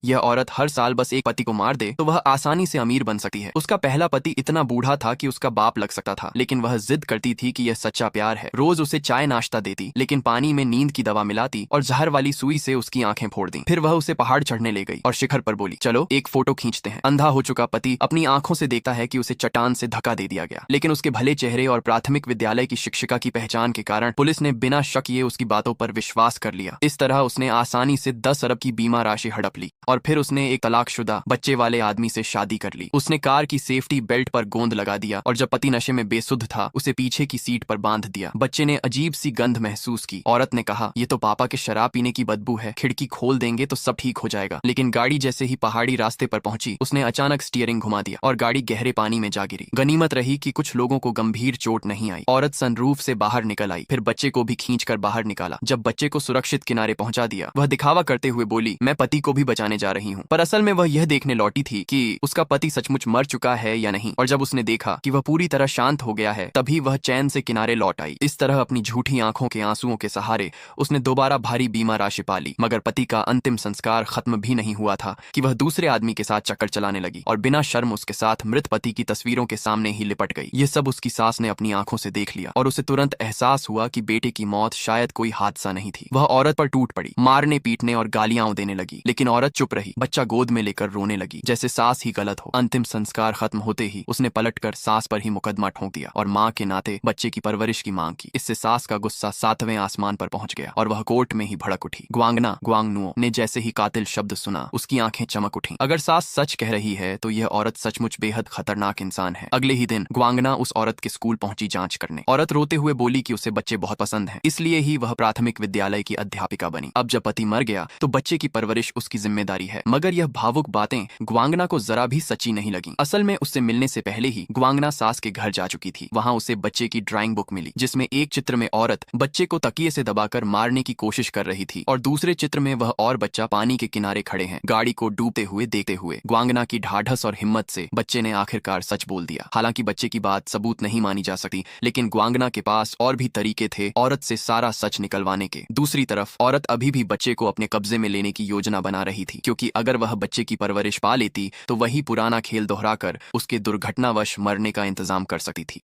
यह औरत हर साल बस एक पति को मार दे तो वह आसानी से अमीर बन सकती है। उसका पहला पति इतना बूढ़ा था कि उसका बाप लग सकता था, लेकिन वह जिद करती थी कि यह सच्चा प्यार है। रोज उसे चाय नाश्ता देती, लेकिन पानी में नींद की दवा मिलाती और जहर वाली सुई से उसकी आंखें फोड़ दी। फिर वह उसे पहाड़ चढ़ने ले गई और शिखर पर बोली, चलो एक फोटो खींचते हैं। अंधा हो चुका पति अपनी आंखों से देखता है कि उसे चट्टान से धक्का दे दिया गया, लेकिन उसके भले चेहरे और प्राथमिक विद्यालय की शिक्षिका की पहचान के कारण पुलिस ने बिना शक ये उसकी बातों पर विश्वास कर लिया। इस तरह उसने आसानी से 10 अरब की बीमा राशि हड़प ली और फिर उसने एक तलाकशुदा बच्चे वाले आदमी से शादी कर ली। उसने कार की सेफ्टी बेल्ट पर गोंद लगा दिया और जब पति नशे में बेसुध था उसे पीछे की सीट पर बांध दिया। बच्चे ने अजीब सी गंध महसूस की। औरत ने कहा, ये तो पापा के शराब पीने की बदबू है, खिड़की खोल देंगे तो सब ठीक हो जाएगा। लेकिन गाड़ी जैसे ही पहाड़ी रास्ते पर पहुंची उसने अचानक स्टीयरिंग घुमा दिया और गाड़ी गहरे पानी में जा गिरी। गनीमत रही कि कुछ लोगों को गंभीर चोट नहीं आई। औरत सनरूफ से बाहर निकल आई, फिर बच्चे को भी खींचकर बाहर निकाला। जब बच्चे को सुरक्षित किनारे पहुंचा दिया, वह दिखावा करते हुए बोली, मैं पति को भी बचाने जा रही हूँ। पर असल में वह यह देखने लौटी थी कि उसका पति सचमुच मर चुका है या नहीं। और जब उसने देखा कि वह पूरी तरह शांत हो गया है, तभी वह चैन से किनारे लौट आई। इस तरह अपनी झूठी आंखों के आंसुओं के सहारे उसने दोबारा भारी बीमा राशि पाली। मगर पति का अंतिम संस्कार खत्म भी नहीं हुआ था कि वह दूसरे आदमी के साथ चक्कर चलाने लगी और बिना शर्म उसके साथ मृत पति की तस्वीरों के सामने ही लिपट गई। ये सब उसकी सास ने अपनी आंखों से देख लिया और उसे तुरंत एहसास हुआ कि बेटे की मौत शायद कोई हादसा नहीं थी। वह औरत पर टूट पड़ी, मारने पीटने और गालियां देने लगी, लेकिन औरत चुप रही, बच्चा गोद में लेकर रोने लगी जैसे सास ही गलत हो। अंतिम संस्कार खत्म होते ही उसने पलटकर सास पर ही मुकदमा ठोंक दिया और मां के नाते बच्चे की परवरिश की मांग की। इससे सास का गुस्सा 7वें आसमान पर पहुंच गया और वह कोर्ट में ही भड़क उठी। ग्वांगनुओ ने जैसे ही कातिल शब्द सुना उसकी आंखें चमक उठी। अगर सास सच कह रही है तो यह औरत सचमुच बेहद खतरनाक इंसान है। अगले ही दिन ग्वांगना उस औरत के स्कूल पहुंची जांच करने। औरत रोते हुए बोली कि उसे बच्चे बहुत पसंद हैं, इसलिए ही वह प्राथमिक विद्यालय की अध्यापिका बनी। अब जब पति मर गया तो बच्चे की परवरिश उसकी जिम्मेदारी है। मगर यह भावुक बातें ग्वांगना को जरा भी सच्ची नहीं लगी। असल में उससे मिलने से पहले ही ग्वांगना सास के घर जा चुकी थी। वहां उसे बच्चे की ड्राइंग बुक मिली जिसमें एक चित्र में औरत बच्चे को तकिए से दबाकर मारने की कोशिश कर रही थी और दूसरे चित्र में वह और बच्चा पानी के किनारे खड़े हैं, गाड़ी को डूबते हुए देखते हुए। ग्वांगना की ढाढ़स और हिम्मत से बच्चे ने आखिरकार सच बोल दिया। हालांकि बच्चे की बात सबूत नहीं मानी जा सकती, लेकिन ग्वांगना के पास और भी तरीके थे औरत से सारा सच निकलवाने के। दूसरी तरफ औरत अभी भी बच्चे को अपने कब्जे में लेने की योजना बना रही थी, क्योंकि अगर वह बच्चे की परवरिश पा लेती तो वही पुराना खेल दोहराकर उसके दुर्घटनावश मरने का इंतजाम कर सकती थी।